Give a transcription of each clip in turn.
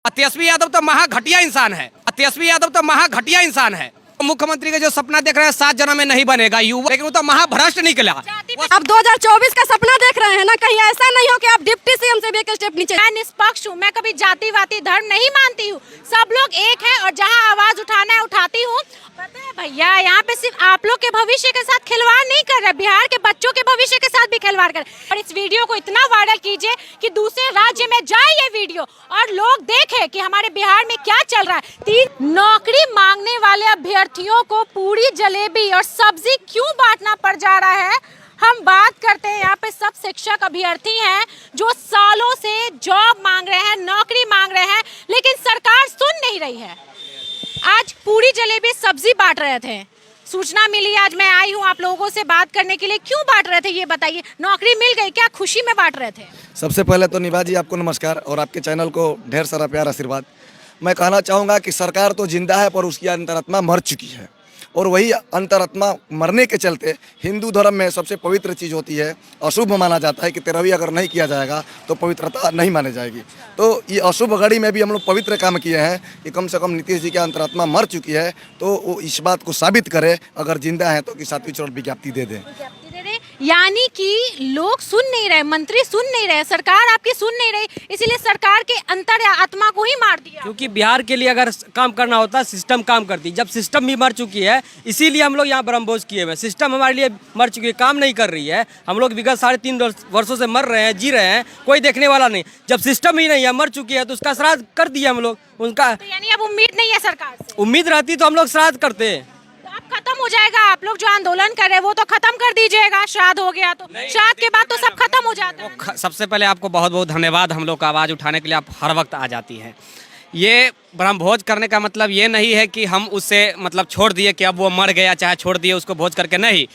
तेजस्वी यादव तो महा घटिया इंसान है। तेजस्वी यादव तो महा घटिया इंसान है। मुख्यमंत्री का जो सपना देख रहे हैं 7 जन्म में नहीं बनेगा युवा, लेकिन वो तो महाभ्रष्ट निकला। अब 2024 का सपना देख रहे हैं ना, कहीं ऐसा नहीं हो कि आप डिप्टी सीएम से भी एक स्टेप नीचे। मैं निष्पक्ष हूँ, मैं कभी जातिवादी धर्म नहीं मानती हूँ। सब लोग एक हैं और जहाँ आवाज उठाना है उठाती हूँ। पता है भैया, यहाँ पे सिर्फ आप लोग के भविष्य के साथ खिलवाड़ नहीं कर रहे, बिहार के बच्चों के भविष्य के साथ भी खिलवाड़ कर रहे। और इस वीडियो को इतना वायरल कीजिए कि दूसरे राज्य में जाए ये वीडियो और लोग देखें कि हमारे बिहार में क्या चल रहा है। 3 नौकरी मांगने वाले अभ्यर्थियों को पूरी जलेबी और सब्जी क्यों बांटना पड़ जा रहा है। हम बात करते हैं, यहाँ पे सब शिक्षक अभ्यर्थी हैं जो सालों से जॉब मांग रहे हैं, नौकरी मांग रहे हैं, लेकिन सरकार सुन नहीं रही है। आज पूरी जलेबी सब्जी बांट रहे थे, सूचना मिली, आज मैं आई हूँ आप लोगों से बात करने के लिए। क्यों बांट रहे थे ये बताइए, नौकरी मिल गई क्या, खुशी में बांट रहे थे? सबसे पहले तो निभा जी आपको नमस्कार और आपके चैनल को ढेर सारा प्यार आशीर्वाद। मैं कहना चाहूँगा कि सरकार तो जिंदा है पर उसकी अंतरात्मा मर चुकी है, और वही अंतरात्मा मरने के चलते हिंदू धर्म में सबसे पवित्र चीज़ होती है, अशुभ माना जाता है कि तेरहवीं अगर नहीं किया जाएगा तो पवित्रता नहीं मानी जाएगी। तो ये अशुभ घड़ी में भी हम लोग पवित्र काम किए हैं कि कम से कम नीतीश जी की अंतरात्मा मर चुकी है, तो वो इस बात को साबित करे अगर जिंदा है तो कि 7वीं चरण विज्ञप्ति दे दें। यानी कि लोग सुन नहीं रहे, मंत्री सुन नहीं रहे, सरकार आपकी सुन नहीं रही, इसीलिए सरकार के अंतर आत्मा को ही मार दिया। क्योंकि बिहार के लिए अगर काम करना होता सिस्टम काम करती, जब सिस्टम भी मर चुकी है इसीलिए हम लोग यहाँ ब्रह्मभोज किए हुए। सिस्टम हमारे लिए मर चुकी है, काम नहीं कर रही है। हम लोग विगत 3.5 वर्षों से मर रहे हैं, जी रहे हैं, कोई देखने वाला नहीं। जब सिस्टम ही नहीं है, मर चुकी है, तो उसका श्राद्ध कर दिया हम लोग उनका। तो यानी अब उम्मीद नहीं है सरकार से? उम्मीद रहती तो हम लोग श्राद्ध करते। खत्म हो जाएगा, आप लोग जो आंदोलन कर रहे हैं वो तो खत्म कर दीजिएगा। श्राद्ध हो गया तो श्राद्ध के बाद तो सब खत्म हो जाता है। सबसे पहले आपको बहुत बहुत धन्यवाद, हम लोग का आवाज़ उठाने के लिए आप हर वक्त आ जाती हैं। ये ब्रह्मभोज करने का मतलब ये नहीं है कि हम उससे मतलब छोड़ दिए कि अब वो मर गया चाहे छोड़ दिए उसको भोज करके, नहीं,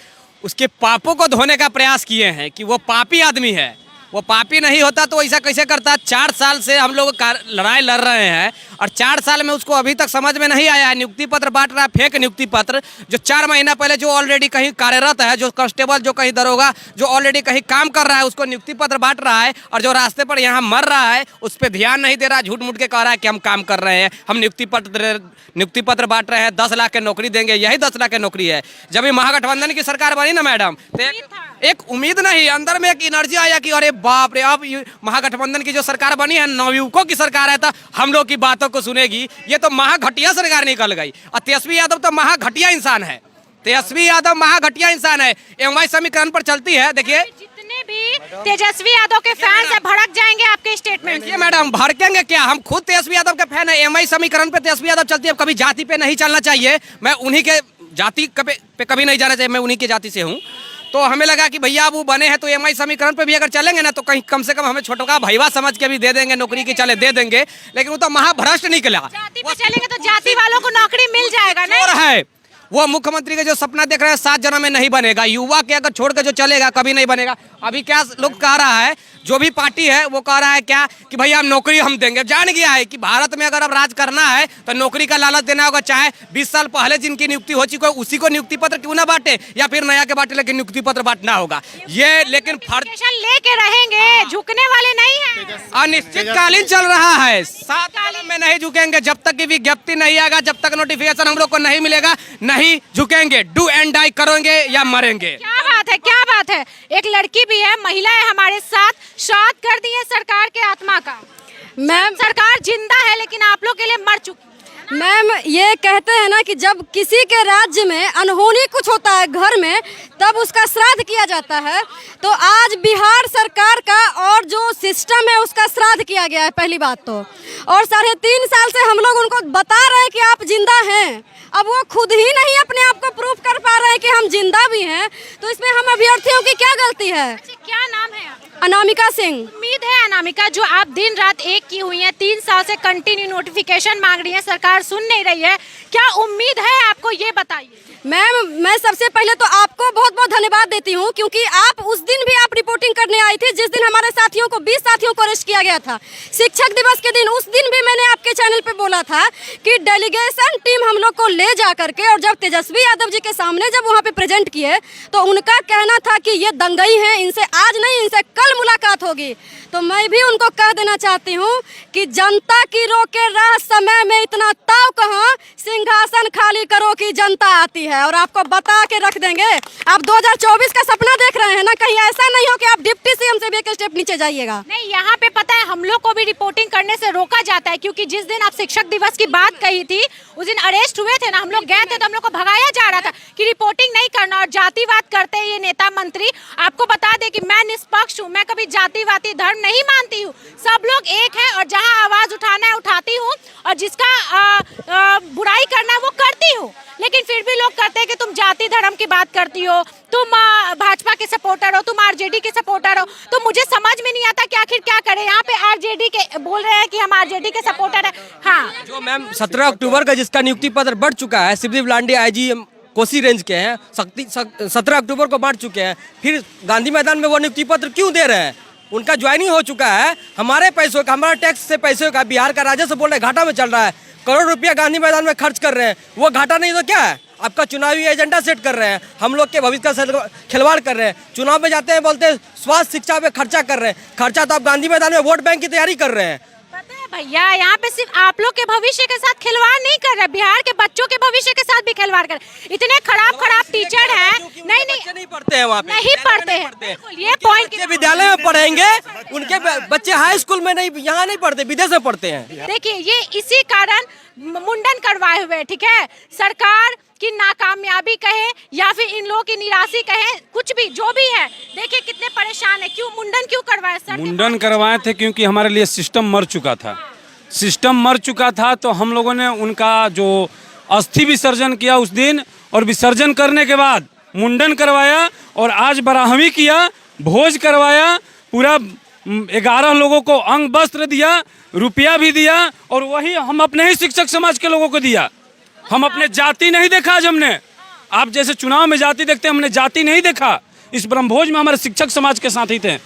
उसके पापों को धोने का प्रयास किए हैं कि वो पापी आदमी है। वो पापी नहीं होता तो ऐसा कैसे करता। 4 साल से हम लोग लड़ाई लड़ रहे हैं और 4 साल में उसको अभी तक समझ में नहीं आया है। नियुक्ति पत्र बांट रहा है, फेक नियुक्ति पत्र, जो 4 महीना पहले जो ऑलरेडी कहीं कार्यरत है, जो कांस्टेबल, जो कहीं दरोगा, जो ऑलरेडी कहीं काम कर रहा है, उसको नियुक्ति पत्र बांट रहा है, और जो रास्ते पर यहाँ मर रहा है उस पर ध्यान नहीं दे रहा, झूठ मूठ के कह रहा है कि हम काम कर रहे हैं, हम नियुक्ति पत्र बांट रहे हैं, 10 लाख की नौकरी देंगे। यही 10 लाख की नौकरी है। जब ये महागठबंधन की सरकार बनी ना मैडम, तो एक उम्मीद नहीं, अंदर में एक एनर्जी आया कि अरे बाप रे, अब महागठबंधन की जो सरकार बनी है, नवयुवकों की सरकार है, तो हम लोग की बातों को सुनेगी। ये तो महाघटिया सरकार निकल गई। और तेजस्वी यादव तो महाघटिया इंसान है। तेजस्वी यादव महाघटिया इंसान है। एमवाई समीकरण पर चलती है। देखिए, जितने भी तेजस्वी यादव के फैंस हैं भड़क जाएंगे आपके स्टेटमेंट। देखिए मैडम, भड़केंगे क्या, हम खुद तेजस्वी यादव के फैन है। एमवाई समीकरण पे तेजस्वी यादव चलती है। कभी जाति पे नहीं चलना चाहिए, मैं उन्हीं के जाति पे कभी नहीं जाना चाहिए, मैं उन्हीं की जाति से हूँ। तो हमें लगा कि भैया वो बने हैं तो एमआई समीकरण पे भी अगर चलेंगे ना तो कहीं कम से कम हमें छोटों का भैया समझ के भी दे देंगे, नौकरी की चले दे देंगे। लेकिन वो तो महाभ्रष्ट निकला। जाति पे चलेंगे तो जाति वालों को नौकरी मिल जाएगा ना। और है वो मुख्यमंत्री का जो सपना देख रहे हैं 7 जन्म में नहीं बनेगा। युवा के अगर छोड़ के जो चलेगा कभी नहीं बनेगा। अभी क्या लोग कह रहा है, जो भी पार्टी है वो कह रहा है क्या कि भैया हम नौकरी हम देंगे। जान गया है कि भारत में अगर अब राज करना है तो नौकरी का लालच देना होगा। चाहे 20 साल पहले जिनकी नियुक्ति हो चुकी है उसी को नियुक्ति पत्र क्यों ना बांटे, या फिर नया के बांटे, लेकिन नियुक्ति पत्र बांटना होगा ये। लेकिन लेके रहेंगे, झुकने वाले नहीं है। अनिश्चितकालीन चल रहा है, 7 जन्म में नहीं झुकेंगे। जब तक की विज्ञप्ति नहीं आएगा, जब तक नोटिफिकेशन हम लोग को नहीं मिलेगा, नहीं झुकेंगे। डू एंड डाई करेंगे या मरेंगे। क्या बात है, क्या बात है। एक लड़की भी है, महिला है हमारे साथ, श्राद्ध कर दिए सरकार के आत्मा का। मैम, सरकार जिंदा है लेकिन आप लोग के लिए मर चुकी। मैम, ये कहते हैं ना कि जब किसी के राज्य में अनहोनी कुछ होता है घर में, तब उसका श्राद्ध किया जाता है। तो आज बिहार सरकार का और जो सिस्टम है उसका श्राद्ध किया गया है, पहली बात तो। और 3.5 साल से हम लोग उनको बता रहे हैं कि आप जिंदा हैं, अब वो खुद ही नहीं अपने आप को प्रूफ कर पा रहे हैं कि हम जिंदा भी हैं। तो इसमें हम अभ्यर्थियों की क्या गलती है? क्या नाम है? अनामिका सिंह। उम्मीद है अनामिका, जो आप दिन रात एक की हुई हैं, 3 साल से कंटिन्यू नोटिफिकेशन मांग रही है, सरकार सुन नहीं रही है, क्या उम्मीद है आपको, ये बताइए। मैम, मैं सबसे पहले तो आपको बहुत बहुत धन्यवाद देती हूँ, क्योंकि आप उस दिन भी आप रिपोर्टिंग करने आई थी जिस दिन हमारे साथियों को 20 साथियों को अरेस्ट किया गया था, शिक्षक दिवस के दिन। उस दिन भी मैंने आपके चैनल पे बोला था कि डेलीगेशन टीम हम लोग को ले जा करके, और जब तेजस्वी यादव जी के सामने जब वहाँ पे प्रेजेंट किए तो उनका कहना था कि ये दंगई हैं, इनसे आज नहीं इनसे कल मुलाकात होगी। तो मैं भी उनको कह देना चाहती हूँ कि जनता की रोके राह समय में इतना ताव कहाँ, सिंहासन खाली करो कि जनता आती है। और आपको बता के रख देंगे, आप 2024 का सपना देख रहे हैं ना, कहीं ऐसा नहीं हो कि आप डिप्टी सीएम से भी एक स्टेप नीचे जाइएगा। नहीं, यहाँ पे पता है हम लोग को भी रिपोर्टिंग करने से रोका जाता है, क्योंकि जिस दिन आप शिक्षक दिवस की बात कही थी उस दिन अरेस्ट हुए थे ना, हम लोग गए थे तो हम लोग को भगाया जा रहा था कि रिपोर्टिंग नहीं करना और जातिवाद करते हैं ये नेता मंत्री। आपको बता दें कि मैं निष्पक्ष हूँ, मैं कभी जातिवादी धर्म नहीं मानती हूँ, सब लोग एक हैं और जहाँ आवाज उठाना है उठाती हूँ और जिसका बुराई करना है वो करती हूँ। लेकिन फिर भी लोग कहते हैं कि तुम जाति धर्म की बात करती हो, तुम भाजपा के सपोर्टर हो, तुम आरजेडी के सपोर्टर हो, तो मुझे समझ में नहीं आता कि आखिर क्या करें। यहाँ पे आरजेडी के बोल रहे हैं कि हम आरजेडी के सपोर्टर है। हाँ, जो मैम 17 अक्टूबर का जिसका नियुक्ति पत्र बढ़ चुका है, शिवदीप लांडे आईजी कोसी रेंज के हैं, 17 अक्टूबर को बांट चुके हैं, फिर गांधी मैदान में वो नियुक्ति पत्र क्यों दे रहे हैं? उनका ज्वाइनिंग हो चुका है, हमारे पैसों का, हमारे टैक्स से पैसों का, बिहार का राजस्व बोल रहे घाटा में चल रहा है, करोड़ रुपया गांधी मैदान में खर्च कर रहे हैं, वो घाटा नहीं तो क्या है? आपका चुनावी एजेंडा सेट कर रहे हैं, हम लोग के भविष्य का खिलवाड़ कर रहे हैं। चुनाव में जाते हैं बोलते हैं स्वास्थ्य शिक्षा पे खर्चा कर रहे हैं, खर्चा तो आप गांधी मैदान में वोट बैंक की तैयारी कर रहे हैं। पता है भैया, यहाँ पे सिर्फ आप लोग के भविष्य के साथ खिलवाड़ नहीं कर रहे, बिहार के बच्चों के भविष्य के साथ भी खिलवाड़ कर रहे। इतने खराब टीचर हैं, नहीं पढ़ते हैं वहाँ पे, नहीं पढ़ते हैं, ये पॉइंट। विद्यालय में पढ़ेंगे, उनके बच्चे हाई स्कूल में नहीं, यहाँ नहीं पढ़ते, विदेश में पढ़ते हैं। देखिए, ये इसी कारण मुंडन करवाए हुए, ठीक है, सरकार की नाकामयाबी कहे या फिर इन लोगों की निराशी कहे, कुछ भी जो भी है, देखिए कितने परेशान है। क्यों मुंडन क्यों करवाए सर? मुंडन करवाए थे क्योंकि हमारे लिए सिस्टम मर चुका था, सिस्टम मर चुका था। तो हम लोगों ने उनका जो अस्थि विसर्जन किया उस दिन, और विसर्जन करने के बाद मुंडन करवाया, और आज बराहवी किया, भोज करवाया, पूरा 11 लोगों को अंग वस्त्र दिया, रुपया भी दिया, और वही हम अपने ही शिक्षक समाज के लोगों को दिया। हम अपने जाति नहीं देखा आज हमने, आप जैसे चुनाव में जाति देखते हैं, हमने जाति नहीं देखा। इस ब्रह्मभोज में हमारे शिक्षक समाज के साथी थे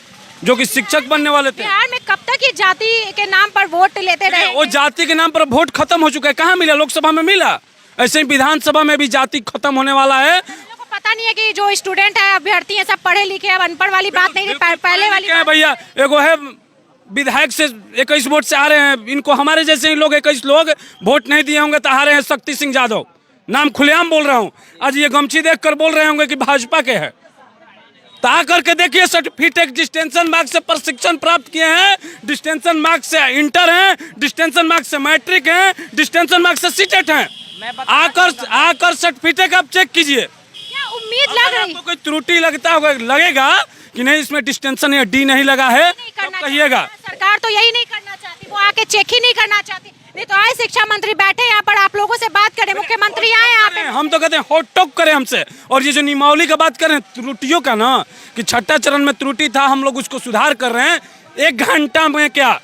जो कि शिक्षक बनने वाले थे। बिहार में कब तक ये जाति के नाम पर वोट लेते रहे? वो जाति के नाम पर वोट खत्म हो चुका है, कहाँ मिला? लोकसभा में मिला, ऐसे ही विधानसभा में भी जाति खत्म होने वाला है। पता नहीं है कि जो स्टूडेंट है, अभ्यर्थी है, सब पढ़े लिखे, अब अनपढ़ वाली बात नहीं, पहले वाली क्या भैया, एगो है विधायक से 21 वोट से आ रहे हैं, इनको हमारे जैसे ही लोग 21 लोग वोट नहीं दिए होंगे तो हारे हैं। शक्ति सिंह यादव, नाम खुलेआम बोल रहा हूँ, आज ये गमछी देखकर बोल रहे होंगे कि भाजपा के हैं। तो आ करके देखिए, सर्टिफिकेट डिस्टेंशन मार्क्स से प्रशिक्षण प्राप्त किए हैं, डिस्टेंशन मार्क्स से इंटर हैं, डिस्टेंशन मार्क्स से मैट्रिक हैं, डिस्टेंशन मार्क्स से सीटेट हैं। आकर सर्टिफिकेट आप चेक कीजिए, उम्मीद लग रही है कोई त्रुटि लगेगा कि नहीं इसमें डिस्टेंशन या डी नहीं लगा है तो कहिएगा। सरकार तो यही नहीं करना चाहती, वो आके चेक ही नहीं करना चाहती। नहीं तो आए शिक्षा मंत्री बैठे यहाँ पर, आप लोगों से बात करें, मुख्यमंत्री आए यहाँ पे, हम तो कहते हैं हॉट टॉक करें हमसे। और ये जो नियमावली का बात करें त्रुटियों का ना, कि छठा चरण में त्रुटि था, हम लोग उसको सुधार कर रहे हैं। 1 घंटा में क्या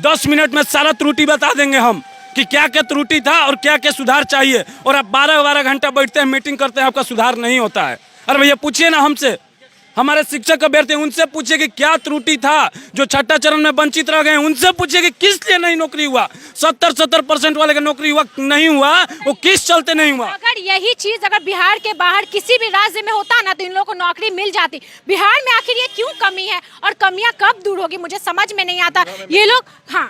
10 मिनट में सारा त्रुटि बता देंगे हम कि क्या क्या त्रुटि था और क्या क्या सुधार चाहिए। और आप 12-12 घंटा बैठते हैं, मीटिंग करते हैं, आपका सुधार नहीं होता है। अरे भैया पूछिए ना हमसे, हमारे शिक्षक अभ्यर्थी, उनसे पूछिए कि क्या त्रुटि था जो छठा चरण में वंचित रह गए, उनसे पूछिए कि किस लिए नहीं नौकरी हुआ। 70% वाले का नौकरी हुआ नहीं हुआ, वो किस चलते नहीं हुआ। अगर यही चीज अगर बिहार के बाहर किसी भी राज्य में होता ना तो इन लोगों को नौकरी मिल जाती। बिहार में आखिर ये क्यों कमी है और कमियां कब दूर होगी, मुझे समझ में नहीं आता। ये लोग हाँ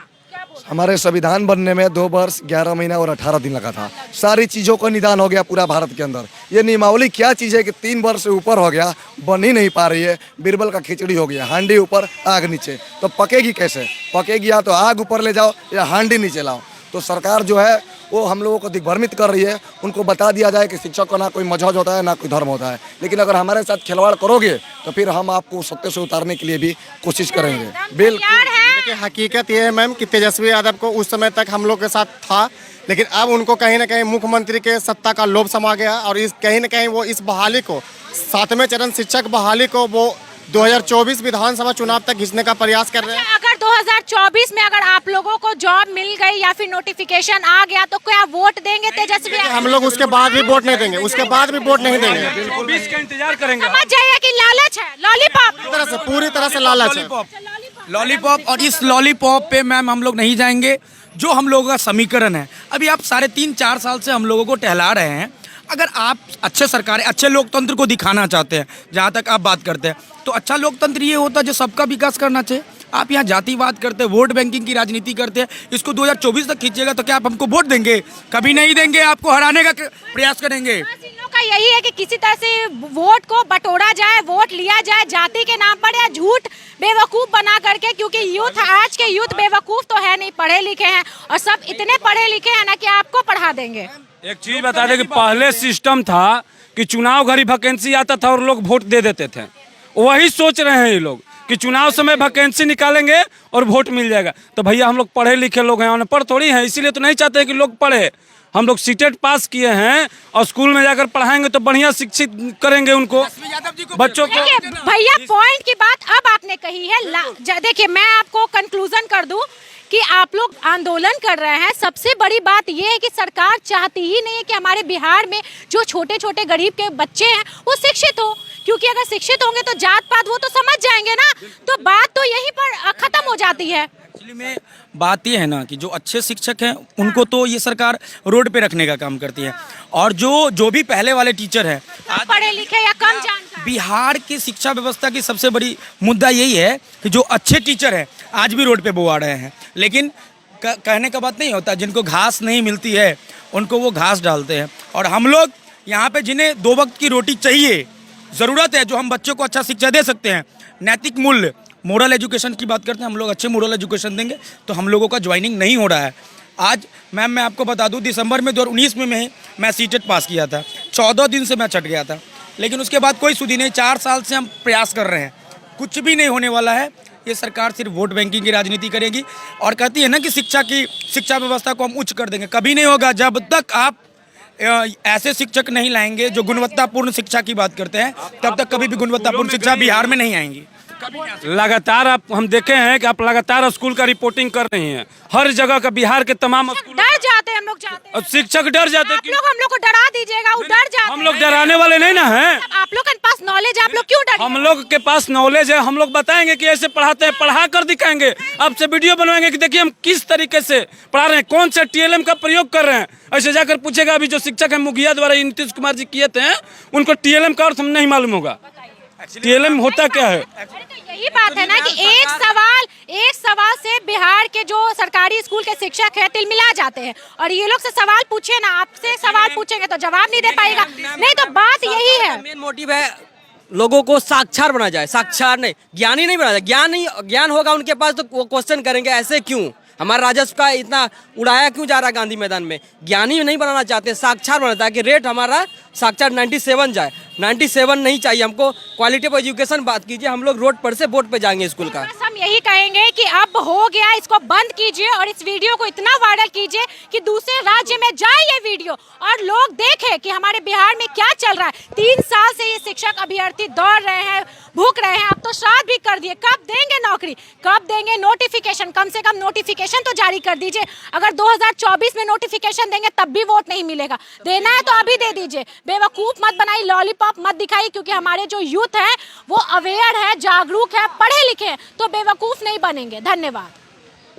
हमारे संविधान बनने में 2 वर्ष 11 महीना और 18 दिन लगा था। सारी चीज़ों का निदान हो गया पूरा भारत के अंदर। ये नियमावली क्या चीज़ है कि 3 वर्ष से ऊपर हो गया, बन ही नहीं पा रही है। बीरबल का खिचड़ी हो गया, हांडी ऊपर आग नीचे, तो पकेगी कैसे? पकेगी या तो आग ऊपर ले जाओ या हांडी नीचे लाओ। तो सरकार जो है वो हम लोगों को दिग्भ्रमित कर रही है। उनको बता दिया जाए कि शिक्षक का ना कोई मजहब होता है ना कोई धर्म होता है, लेकिन अगर हमारे साथ खिलवाड़ करोगे तो फिर हम आपको सत्य से उतारने के लिए भी कोशिश करेंगे। बिल्कुल। देखिए, हकीकत ये है मैम कि तेजस्वी यादव को उस समय तक हम लोग के साथ था, लेकिन अब उनको कहीं ना कहीं मुख्यमंत्री के सत्ता का लोभ समा गया और इस कहीं ना कहीं वो इस बहाली को, 7वें चरण शिक्षक बहाली को वो 2024 विधानसभा चुनाव तक घिसने का प्रयास कर रहे हैं। अगर 2024 में अगर आप लोगों को जॉब मिल गई या फिर नोटिफिकेशन आ गया तो क्या वोट देंगे तेजस्वी? हम लोग उसके बाद भी वोट नहीं देंगे, उसके बाद भी वोट नहीं देंगे। 20 का इंतजार करेंगे। समझ जाइए कि लालच है, लॉलीपॉप पूरी तरह से लालच है। लॉलीपॉप। और इस लॉलीपॉप पे मैम हम लोग नहीं जाएंगे। जो हम लोगों का समीकरण है, अभी आप 3.5-4 साल से हम लोगों को टहला रहे हैं। अगर आप अच्छे सरकार अच्छे लोकतंत्र को दिखाना चाहते हैं, जहाँ तक आप बात करते हैं, तो अच्छा लोकतंत्र ये होता है जो सबका विकास करना चाहिए। आप यहाँ जातिवाद करते हैं, वोट बैंकिंग की राजनीति करते हैं, इसको 2024 तक खींचेगा तो क्या आप हमको वोट देंगे? कभी नहीं देंगे, आपको हराने का प्रयास करेंगे। बस इन लोग का यही है कि किसी तरह से वोट को बटोरा जाए, वोट लिया जाए जाति के नाम पर या झूठ बेवकूफ बना करके, क्योंकि यूथ, आज के यूथ बेवकूफ तो है नहीं, पढ़े लिखे हैं और सब इतने पढ़े लिखे हैं ना कि आपको पढ़ा देंगे। एक चीज बता दें कि पहले सिस्टम था कि चुनाव घड़ी वैकेंसी आता था और लोग वोट दे देते थे। वही सोच रहे हैं ये लोग कि चुनाव समय वैकेंसी निकालेंगे और वोट मिल जाएगा। तो भैया हम लोग पढ़े लिखे लोग हैं, अनपढ़ थोड़ी हैं, इसीलिए तो नहीं चाहते कि लोग पढ़े। हम लोग सीटेट पास किए हैं और स्कूल में जाकर पढ़ाएंगे तो बढ़िया शिक्षित करेंगे उनको, बच्चों को। देखिए भैया, पॉइंट की बात अब आपने कही है। देखिए मैं आपको कंक्लूजन कर दूं कि आप लोग आंदोलन कर रहे हैं, सबसे बड़ी बात यह है कि सरकार चाहती ही नहीं है कि हमारे बिहार में जो छोटे छोटे गरीब के बच्चे हैं वो शिक्षित हो, क्योंकि अगर शिक्षित होंगे तो जात पात वो तो समझ जाएंगे ना, तो बात तो यहीं पर खत्म हो जाती है। एक्चुअली में बात ये है ना कि जो अच्छे शिक्षक हैं उनको तो ये सरकार रोड पे रखने का काम करती है, और जो भी पहले वाले टीचर हैं कम पढ़े लिखे या कम जानकार, बिहार की शिक्षा व्यवस्था की सबसे बड़ी मुद्दा यही है कि जो अच्छे टीचर हैं आज भी रोड पे वो आ रहे हैं, लेकिन कहने का बात नहीं होता, जिनको घास नहीं मिलती है उनको वो घास डालते हैं। और हम लोग यहाँ पे जिन्हें 2 वक्त की रोटी चाहिए, ज़रूरत है, जो हम बच्चों को अच्छा शिक्षा दे सकते हैं, नैतिक मूल्य, मोरल एजुकेशन की बात करते हैं, हम लोग अच्छे मोरल एजुकेशन देंगे तो हम लोगों का ज्वाइनिंग नहीं हो रहा है। आज मैम मैं आपको बता दूं, दिसंबर में 2019 में मैं सीटेट पास किया था, 14 दिन से मैं छट गया था, लेकिन उसके बाद कोई सुधी नहीं। 4 साल से हम प्रयास कर रहे हैं, कुछ भी नहीं होने वाला है। ये सरकार सिर्फ वोट बैंकिंग की राजनीति करेगी और कहती है ना कि शिक्षा व्यवस्था को हम उच्च कर देंगे। कभी नहीं होगा जब तक आप ऐसे शिक्षक नहीं लाएंगे जो गुणवत्तापूर्ण शिक्षा की बात करते हैं, तब तक कभी भी गुणवत्तापूर्ण शिक्षा बिहार में नहीं आएंगी। लगातार आप हम देखे हैं कि आप लगातार स्कूल का रिपोर्टिंग कर रही हैं, हर जगह का बिहार के तमाम स्कूल डर जाते हैं, हम लोग चाहते हैं शिक्षक डर जाते हैं। हम लोग को डरा दीजिएगा, वो डर जाते हैं। हम लोग डराने वाले नहीं ना हैं। आप लोग के पास नॉलेज है, आप लोग क्यों डर? हम लोग के पास नॉलेज है, हम लोग बताएंगे कि ऐसे पढ़ाते हैं, पढ़ा कर दिखाएंगे, आपसे वीडियो बनवाएंगे कि देखिए हम किस तरीके से पढ़ा रहे हैं, कौन से TLM का प्रयोग कर रहे हैं। ऐसे जाकर पूछेगा, अभी जो शिक्षक है मुखिया द्वारा नीतीश कुमार जी किए थे, उनको TLM का अर्थ हम नहीं मालूम होगा। TLM होता क्या है? यही बात है ना कि एक सवाल से बिहार के जो सरकारी स्कूल के शिक्षक हैं तिलमिला जाते हैं, और ये लोग से सवाल पूछे ना, आपसे सवाल पूछेंगे तो जवाब नहीं दे पाएगा। नहीं तो बात यही है, मेन मोटिव है लोगों को साक्षर बना जाए, साक्षर नहीं, ज्ञानी नहीं बना जाए। ज्ञान होगा उनके पास तो वो क्वेश्चन करेंगे ऐसे क्यों, हमारा राजस्व का इतना उड़ाया क्यों जा रहा है गांधी मैदान में। ज्ञानी नहीं बनाना चाहते, साक्षर बनाना, ताकि रेट हमारा साक्षर 97 जाए। 97 नहीं चाहिए हमको, क्वालिटी ऑफ एजुकेशन बात कीजिए, हम लोग रोड पर से वोट पे जाएंगे स्कूल का। बस हम यही कहेंगे कि अब हो गया, इसको बंद कीजिए और इस वीडियो को इतना वायरल कीजिए कि दूसरे राज्य में जाए ये वीडियो और लोग देखें कि हमारे बिहार में क्या चल रहा है। 3 साल से ये शिक्षक अभ्यर्थी दौड़ रहे हैं, भूख रहे हैं, अब तो श्राद्ध भी कर दिए। कब देंगे नौकरी, कब देंगे नोटिफिकेशन? कम से कम नोटिफिकेशन तो जारी कर दीजिए। अगर 2024 में नोटिफिकेशन देंगे तब भी वोट नहीं मिलेगा, देना है तो अभी दे दीजिए। बेवकूफ मत बनाइए, लॉलीपॉप मत दिखाइए, क्योंकि हमारे जो यूथ है वो अवेयर है, जागरूक है, पढ़े लिखे हैं, तो बेवकूफ नहीं बनेंगे। धन्यवाद।